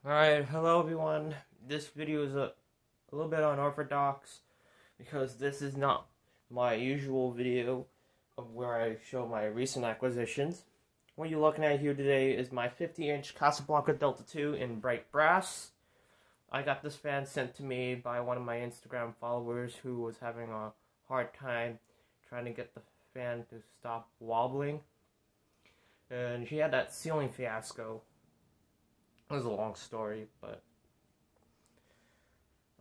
Alright, hello everyone. This video is a little bit unorthodox because this is not my usual video of where I show my recent acquisitions. What you're looking at here today is my 50-inch Casablanca Delta 2 in bright brass. I got this fan sent to me by one of my Instagram followers who was having a hard time trying to get the fan to stop wobbling. And she had that ceiling fiasco. It was a long story, but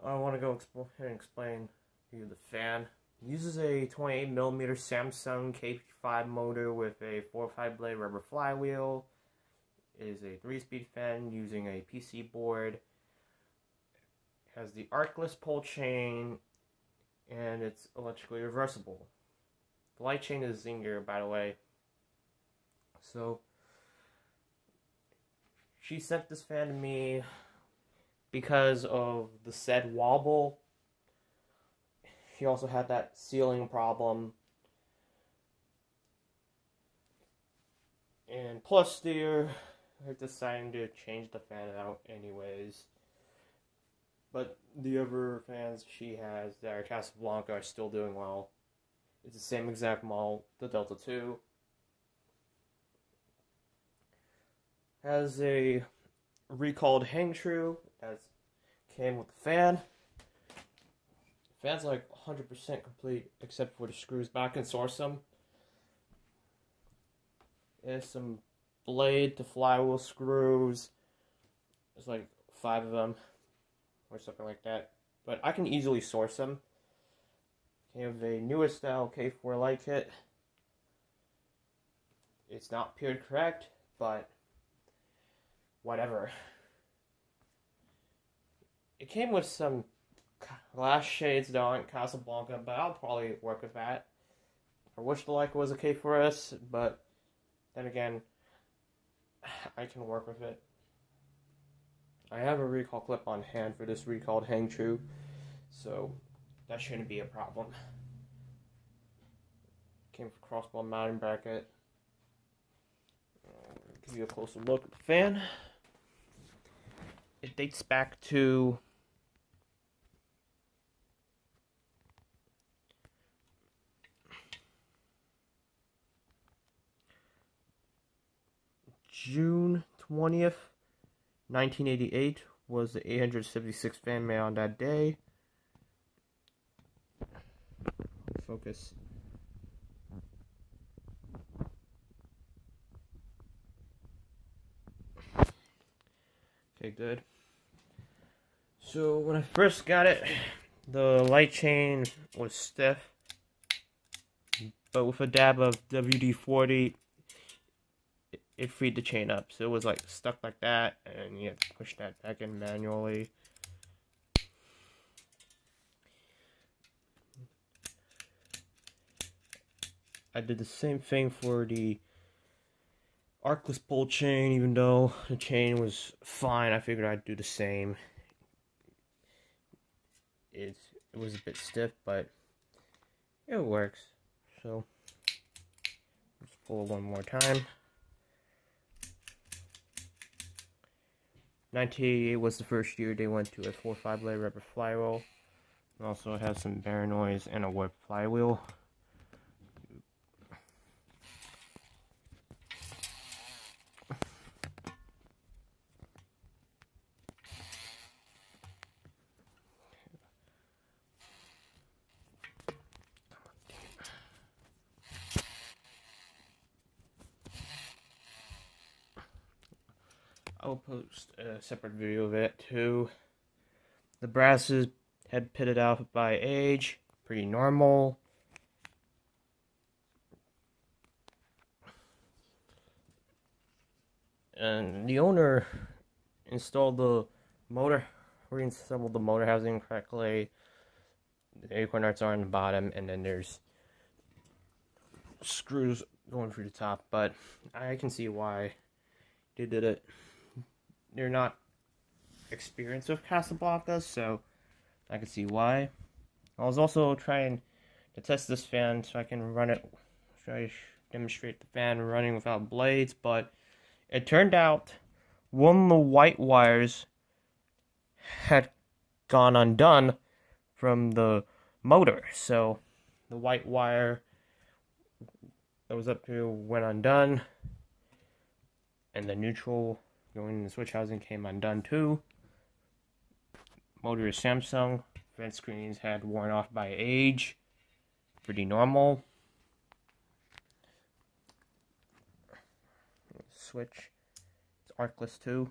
I want to go ahead and explain to you the fan. It uses a 28mm Samsung K5 motor with a 4-5 blade rubber flywheel. It is a 3-speed fan using a PC board. It has the arcless pull chain, and it's electrically reversible. The light chain is Zinger, by the way. So she sent this fan to me because of the said wobble. She also had that ceiling problem. And plus, they're deciding to change the fan out anyways. But the other fans she has that are Casablanca are still doing well. It's the same exact model, the Delta 2. Has a recalled hang true as came with the fan. The fan's like 100% complete except for the screws, but I can source them. There's some blade to flywheel screws. There's like 5 of them or something like that, but I can easily source them. Came with a newer style K4 light kit. It's not period correct, but whatever. It came with some glass shades though in Casablanca, but I'll probably work with that. I wish the Leica was a K4S, but then again, I can work with it. I have a recall clip on hand for this recalled hang true, so that shouldn't be a problem. Came with a crossbar mounting bracket. Give you a closer look at the fan. It dates back to June 20th, 1988 was the 876th fan made on that day. Focus. Okay, good. So when I first got it, the light chain was stiff, but with a dab of WD-40, it freed the chain up. So it was like stuck like that, and you had to push that back in manually. I did the same thing for the arcless pull chain. Even though the chain was fine, I figured I'd do the same. It was a bit stiff, but it works. So let's pull it one more time. 1988 was the first year they went to a 4-5 blade rubber flywheel. It also has some bear noise and a warp flywheel. I'll post a separate video of it too. The brasses had pitted out by age, pretty normal. And the owner installed the motor, reinstalled the motor housing correctly. The acorn nuts are on the bottom, and then there's screws going through the top, but I can see why they did it. They're not experienced with Casablanca, so I can see why. I was also trying to test this fan so I can run it, try to demonstrate the fan running without blades, but it turned out one of the white wires had gone undone from the motor. So the white wire that was up here went undone, and the neutral going in the switch housing came undone too. Motor is Samsung. Vent screens had worn off by age. Pretty normal. Switch. It's arcless too.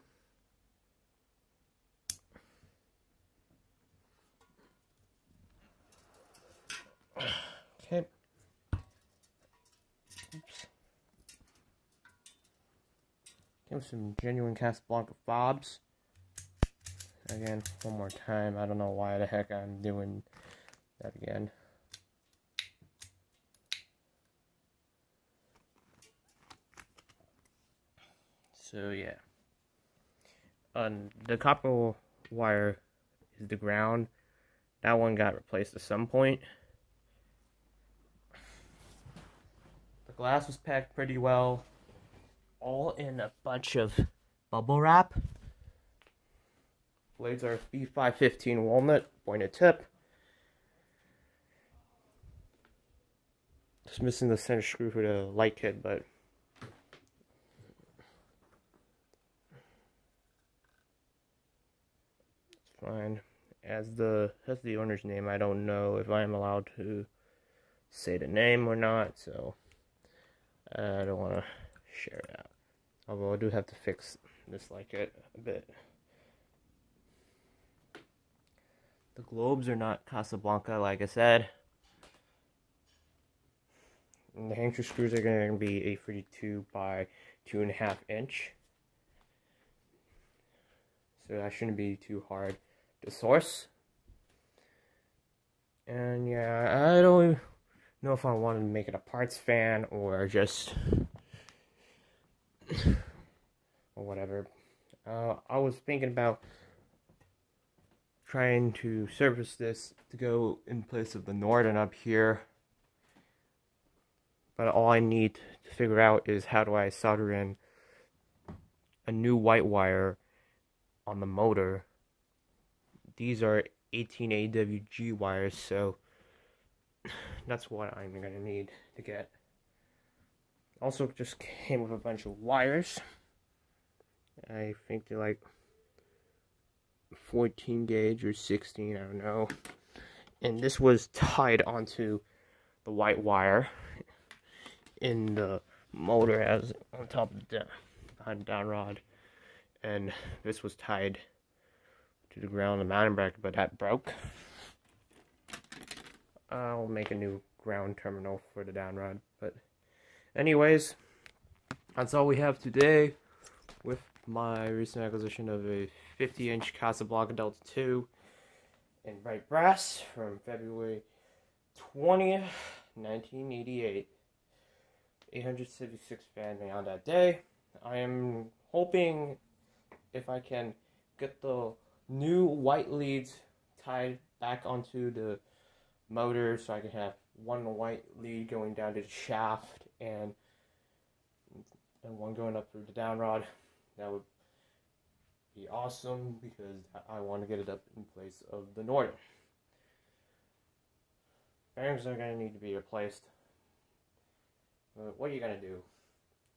Okay. Oops. Give some genuine Casablanca fobs. Again, one more time. I don't know why the heck I'm doing that again. So yeah. The copper wire is the ground. That one got replaced at some point. The glass was packed pretty well. All in a bunch of bubble wrap. Blades are B515 walnut, pointed tip. Just missing the center screw for the light kit, but it's fine. As the owner's name, I don't know if I'm allowed to say the name or not, so I don't want to share it out. Although I do have to fix this light kit a bit. The globes are not Casablanca, like I said. And the hanger screws are going to be 842 by 2.5 inch. So that shouldn't be too hard to source. And yeah, I don't know if I want to make it a parts fan or just or whatever. I was thinking about trying to service this to go in place of the Norden up here, but all I need to figure out is how do I solder in a new white wire on the motor. These are 18 AWG wires, so that's what I'm gonna need to get. Also just came with a bunch of wires. I think they're like 14 gauge or 16, I don't know. And this was tied onto the white wire in the motor as on top of the downrod. And this was tied to the ground, the mounting bracket, but that broke. I'll make a new ground terminal for the downrod. But anyways, that's all we have today with my recent acquisition of a 50-inch Casablanca Delta 2 in bright brass from February 20th, 1988. 876 fans me on that day. I am hoping if I can get the new white leads tied back onto the motor so I can have one white lead going down to the shaft and one going up through the downrod. That would be awesome because I want to get it up in place of the Norden. Bearings are going to need to be replaced. What are you going to do?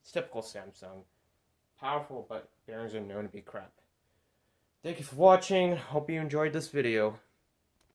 It's typical Samsung. Powerful, but bearings are known to be crap. Thank you for watching. Hope you enjoyed this video.